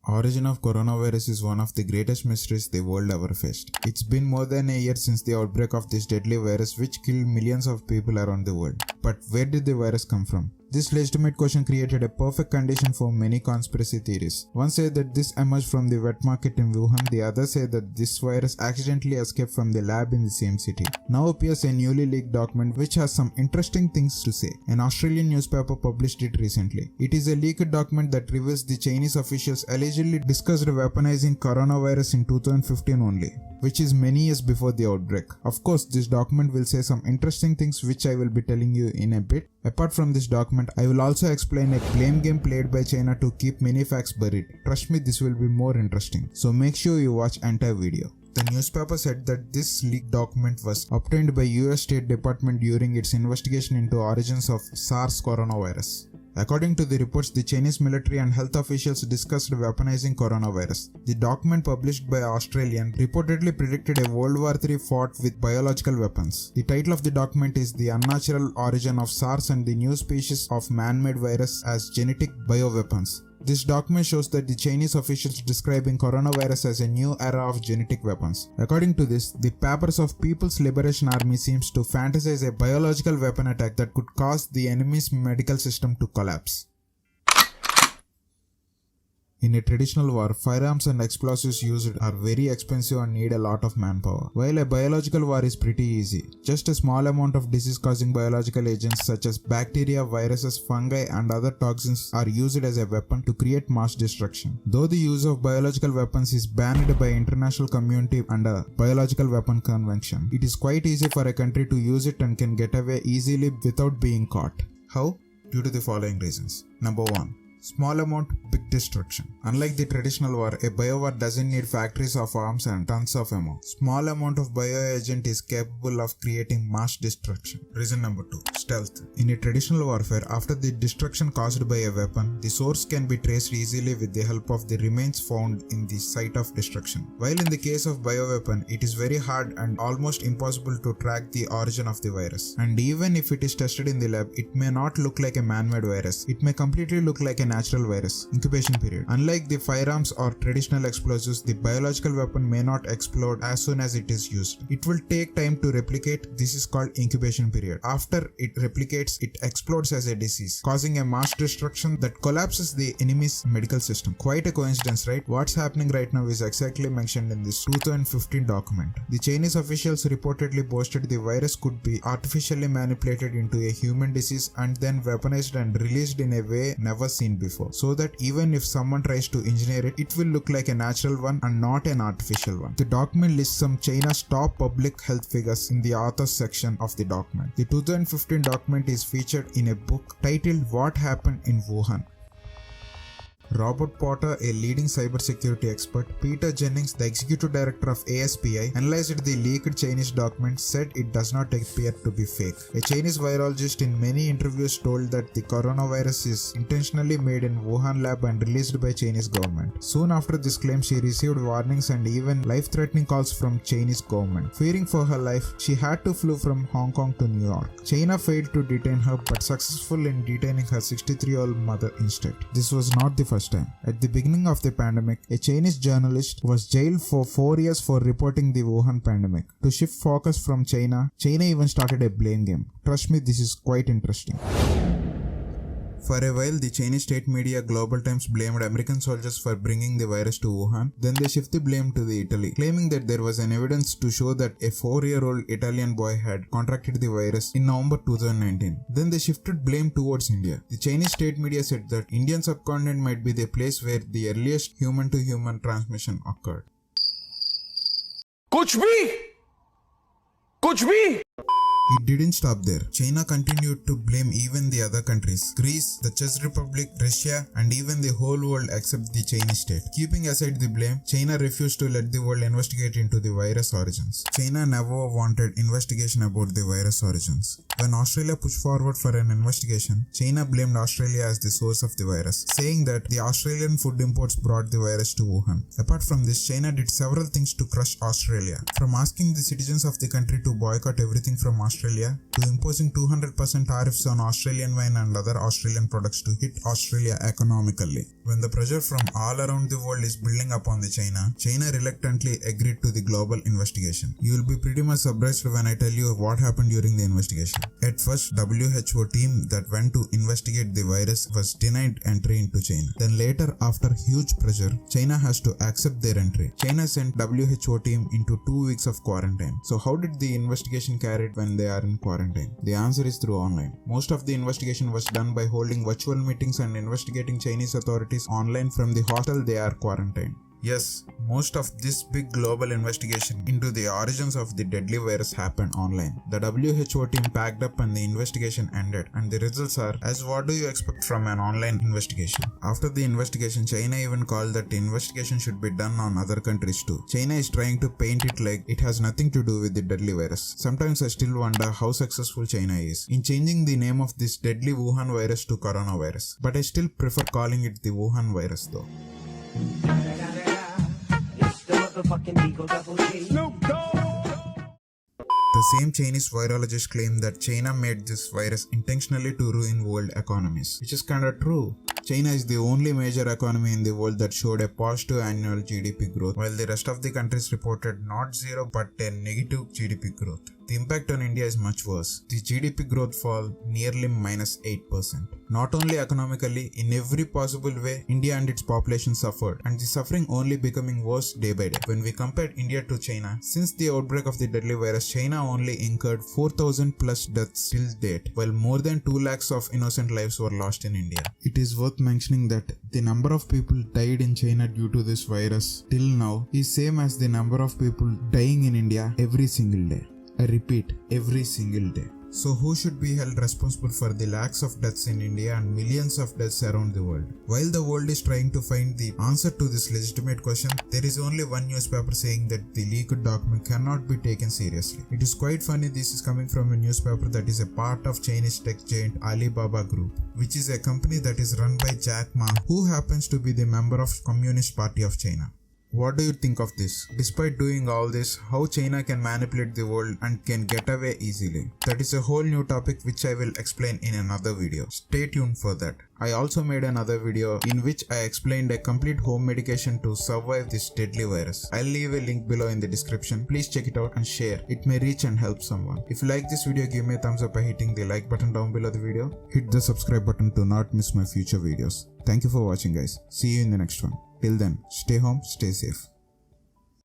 Origin of coronavirus is one of the greatest mysteries the world ever faced. It's been more than a year since the outbreak of this deadly virus which killed millions of people around the world. But where did the virus come from? This legitimate question created a perfect condition for many conspiracy theories. One said that this emerged from the wet market in Wuhan, the other said that this virus accidentally escaped from the lab in the same city. Now appears a newly leaked document which has some interesting things to say. An Australian newspaper published it recently. It is a leaked document that reveals the Chinese officials allegedly discussed weaponizing coronavirus in 2015 only, which is many years before the outbreak. Of course, this document will say some interesting things which I will be telling you in a bit. Apart from this document, I will also explain a blame game played by China to keep many facts buried. Trust me, this will be more interesting. So make sure you watch entire video. The newspaper said that this leaked document was obtained by US State Department during its investigation into origins of SARS coronavirus. According to the reports, the Chinese military and health officials discussed weaponizing coronavirus. The document published by Australian reportedly predicted a World War III fought with biological weapons. The title of the document is The Unnatural Origin of SARS and the New Species of Man-Made Virus as Genetic Bioweapons. This document shows that the Chinese officials describing coronavirus as a new era of genetic weapons. According to this, the papers of People's Liberation Army seems to fantasize a biological weapon attack that could cause the enemy's medical system to collapse. In a traditional war, firearms and explosives used are very expensive and need a lot of manpower, while a biological war is pretty easy. Just a small amount of disease-causing biological agents such as bacteria, viruses, fungi and other toxins are used as a weapon to create mass destruction. Though the use of biological weapons is banned by international community under Biological Weapon Convention, it is quite easy for a country to use it and can get away easily without being caught. How? Due to the following reasons. Number 1. Small amount, big destruction. Unlike the traditional war, a biowar doesn't need factories of arms and tons of ammo. Small amount of bioagent is capable of creating mass destruction. Reason number 2. Stealth. In a traditional warfare, after the destruction caused by a weapon, the source can be traced easily with the help of the remains found in the site of destruction. While in the case of bioweapon, it is very hard and almost impossible to track the origin of the virus. And even if it is tested in the lab, it may not look like a man-made virus. It may completely look like a natural virus. Incubation period. Unlike the firearms or traditional explosives, the biological weapon may not explode as soon as it is used. It will take time to replicate. This is called incubation period. After it replicates, it explodes as a disease, causing a mass destruction that collapses the enemy's medical system. Quite a coincidence, right? What's happening right now is exactly mentioned in this 2015 document. The Chinese officials reportedly boasted the virus could be artificially manipulated into a human disease and then weaponized and released in a way never seen before, so that even if someone tries to engineer it, it will look like a natural one and not an artificial one. The document lists some China's top public health figures in the authors section of the document. The 2015 document is featured in a book titled What Happened in Wuhan. Robert Potter, a leading cybersecurity expert, Peter Jennings, the executive director of ASPI, analyzed the leaked Chinese document, said it does not appear to be fake. A Chinese virologist in many interviews told that the coronavirus is intentionally made in Wuhan lab and released by Chinese government. Soon after this claim, she received warnings and even life-threatening calls from Chinese government. Fearing for her life, she had to fly from Hong Kong to New York. China failed to detain her but successful in detaining her 63-year-old mother instead. This was not the first time. At the beginning of the pandemic, a Chinese journalist was jailed for 4 years for reporting the Wuhan pandemic. To shift focus from China even started a blame game. Trust me, this is quite interesting. For a while, the Chinese state media Global Times blamed American soldiers for bringing the virus to Wuhan. Then they shift the blame to the Italy, claiming that there was an evidence to show that a 4-year-old Italian boy had contracted the virus in November 2019. Then they shifted blame towards India. The Chinese state media said that Indian subcontinent might be the place where the earliest human-to-human transmission occurred. कुछ भी It didn't stop there. China continued to blame even the other countries, Greece, the Czech Republic, Russia, and even the whole world except the Chinese state. Keeping aside the blame, China refused to let the world investigate into the virus origins. China never wanted investigation about the virus origins. When Australia pushed forward for an investigation, China blamed Australia as the source of the virus, saying that the Australian food imports brought the virus to Wuhan. Apart from this, China did several things to crush Australia, from asking the citizens of the country to boycott everything from Australia, to imposing 200% tariffs on Australian wine and other Australian products to hit Australia economically. When the pressure from all around the world is building upon the China reluctantly agreed to the global investigation. You will be pretty much surprised when I tell you what happened during the investigation. At first, WHO team that went to investigate the virus was denied entry into China. Then later, after huge pressure, China has to accept their entry. China sent WHO team into 2 weeks of quarantine. So how did the investigation carried when they are in quarantine? The answer is through online. Most of the investigation was done by holding virtual meetings and investigating Chinese authorities online from the hostel they are quarantined. Yes, most of this big global investigation into the origins of the deadly virus happened online. The WHO team packed up and the investigation ended, and the results are as what do you expect from an online investigation? After the investigation, China even called that the investigation should be done on other countries too. China is trying to paint it like it has nothing to do with the deadly virus. Sometimes I still wonder how successful China is in changing the name of this deadly Wuhan virus to coronavirus. But I still prefer calling it the Wuhan virus though. The same Chinese virologist claimed that China made this virus intentionally to ruin world economies, which is kinda true. China is the only major economy in the world that showed a positive annual GDP growth, while the rest of the countries reported not zero but a negative GDP growth. The impact on India is much worse. The GDP growth fall nearly -8%. Not only economically, in every possible way, India and its population suffered, and the suffering only becoming worse day by day. When we compared India to China, since the outbreak of the deadly virus, China only incurred 4,000 plus deaths till date, while more than 2 lakhs of innocent lives were lost in India. It is worth mentioning that the number of people died in China due to this virus till now is same as the number of people dying in India every single day. I repeat, every single day. So who should be held responsible for the lakhs of deaths in India and millions of deaths around the world? While the world is trying to find the answer to this legitimate question, there is only one newspaper saying that the leaked document cannot be taken seriously. It is quite funny this is coming from a newspaper that is a part of Chinese tech giant Alibaba Group, which is a company that is run by Jack Ma, who happens to be the member of Communist Party of China. What do you think of this? Despite doing all this, how China can manipulate the world and can get away easily? That is a whole new topic which I will explain in another video. Stay tuned for that. I also made another video in which I explained a complete home medication to survive this deadly virus. I'll leave a link below in the description. Please check it out and share. It may reach and help someone. If you like this video, give me a thumbs up by hitting the like button down below the video. Hit the subscribe button to not miss my future videos. Thank you for watching guys. See you in the next one. Till then, stay home, stay safe.